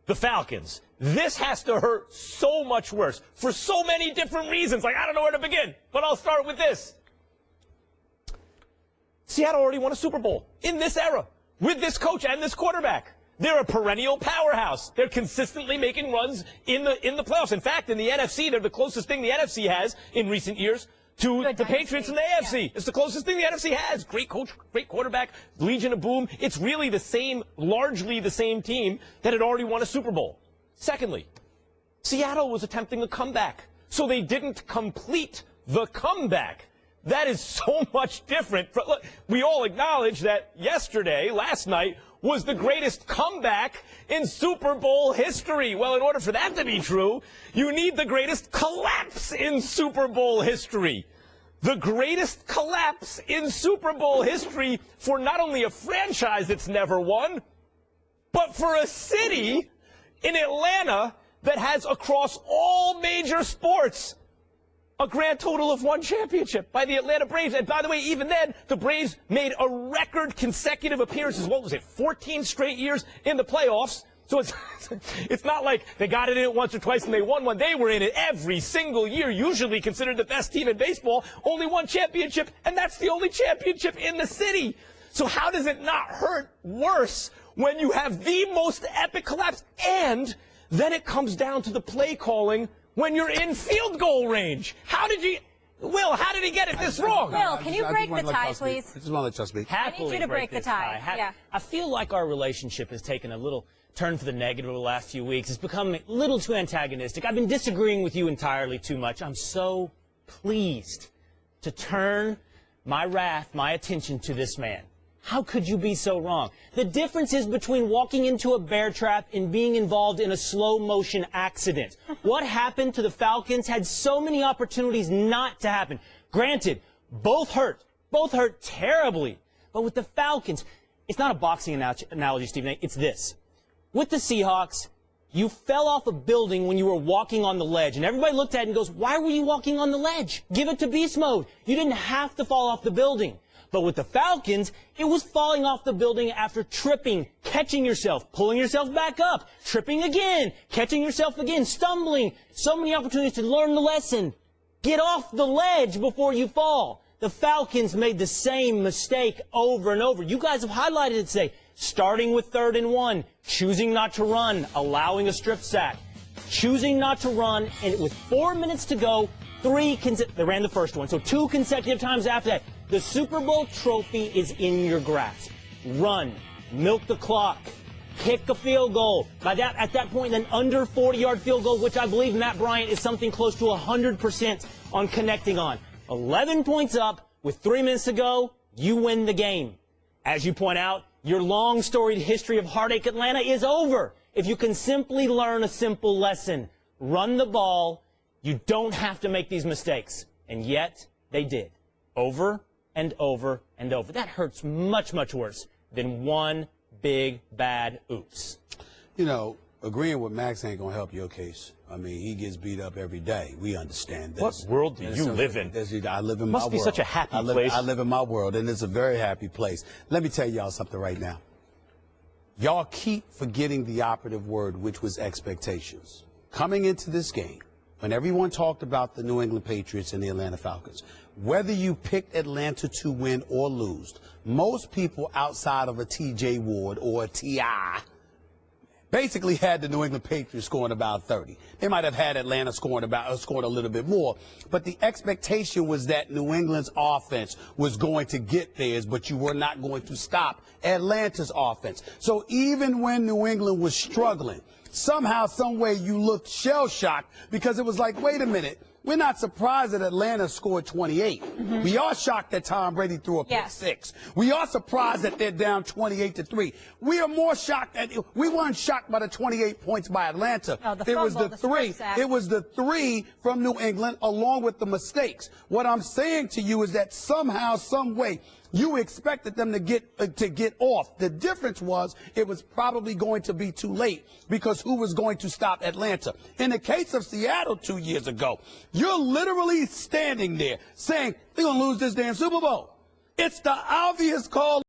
the Falcons. This has to hurt so much worse for so many different reasons. Like, I don't know where to begin, but I'll start with this. Seattle already won a Super Bowl in this era with this coach and this quarterback. They're a perennial powerhouse. They're consistently making runs in the playoffs. In fact, in the NFC, they're the closest thing the NFC has in recent years to the Patriots in the AFC. Yeah. It's the closest thing the NFC has. Great coach, great quarterback, Legion of Boom. It's really largely the same team that had already won a Super Bowl. Secondly, Seattle was attempting a comeback, so they didn't complete the comeback. That is so much different. Look, we all acknowledge that last night, was the greatest comeback in Super Bowl history. Well, in order for that to be true, you need the greatest collapse in Super Bowl history. The greatest collapse in Super Bowl history for not only a franchise that's never won, but for a city in Atlanta that has, across all major sports, a grand total of 1 championship by the Atlanta Braves. And by the way, even then, the Braves made a record consecutive appearances. What was it, 14 straight years in the playoffs? So it's not like they got it in it once or twice and they won one. They were in it every single year, usually considered the best team in baseball. Only 1 championship, and that's the only championship in the city. So how does it not hurt worse when you have the most epic collapse? And then it comes down to the play calling when you're in field goal range. How did he get it this wrong? Will, can you break the tie, please? I just want to let you speak. I need you to break the tie. Yeah. I feel like our relationship has taken a little turn for the negative over the last few weeks. It's become a little too antagonistic. I've been disagreeing with you entirely too much. I'm so pleased to turn my wrath, my attention to this man. How could you be so wrong? The difference is between walking into a bear trap and being involved in a slow-motion accident. What happened to the Falcons had so many opportunities not to happen. Granted, both hurt terribly. But with the Falcons, it's not a boxing analogy, Stephen A. It's this. With the Seahawks, you fell off a building when you were walking on the ledge. And everybody looked at it and goes, why were you walking on the ledge? Give it to beast mode. You didn't have to fall off the building. But with the Falcons, it was falling off the building after tripping, catching yourself, pulling yourself back up, tripping again, catching yourself again, stumbling. So many opportunities to learn the lesson. Get off the ledge before you fall. The Falcons made the same mistake over and over. You guys have highlighted it today. Starting with 3rd and 1, choosing not to run, allowing a strip sack, choosing not to run, and with 4 minutes to go, they ran the first one, so 2 consecutive times after that. The Super Bowl trophy is in your grasp. Run, milk the clock, kick a field goal. At that point, an under 40-yard field goal, which I believe Matt Bryant is something close to 100% on connecting on. 11 points up with 3 minutes to go, you win the game. As you point out, your long storied history of heartache Atlanta is over. If you can simply learn a simple lesson, run the ball, you don't have to make these mistakes. And yet, they did. Over and over and over. That hurts much, much worse than one big, bad oops. You know, agreeing with Max ain't going to help your case. I mean, he gets beat up every day. We understand this. What world do you live in? I live in my world. Must be such a happy place. I live in my world, and it's a very happy place. Let me tell y'all something right now. Y'all keep forgetting the operative word, which was expectations. Coming into this game, when everyone talked about the New England Patriots and the Atlanta Falcons, whether you picked Atlanta to win or lose, most people outside of a T.J. Ward or a T.I. basically had the New England Patriots scoring about 30. They might have had Atlanta scoring a little bit more, but the expectation was that New England's offense was going to get theirs, but you were not going to stop Atlanta's offense. So even when New England was struggling, somehow, some way you looked shell-shocked because it was like, wait a minute. We're not surprised that Atlanta scored 28. Mm-hmm. We are shocked that Tom Brady threw a pick six. We are surprised that they're down 28-3. We are more shocked that we weren't shocked by the 28 points by Atlanta. Oh, it was the three. It was the three from New England along with the mistakes. What I'm saying to you is that somehow, some way, you expected them to get off. The difference was it was probably going to be too late because who was going to stop Atlanta? In the case of Seattle 2 years ago, you're literally standing there saying, they're going to lose this damn Super Bowl. It's the obvious call.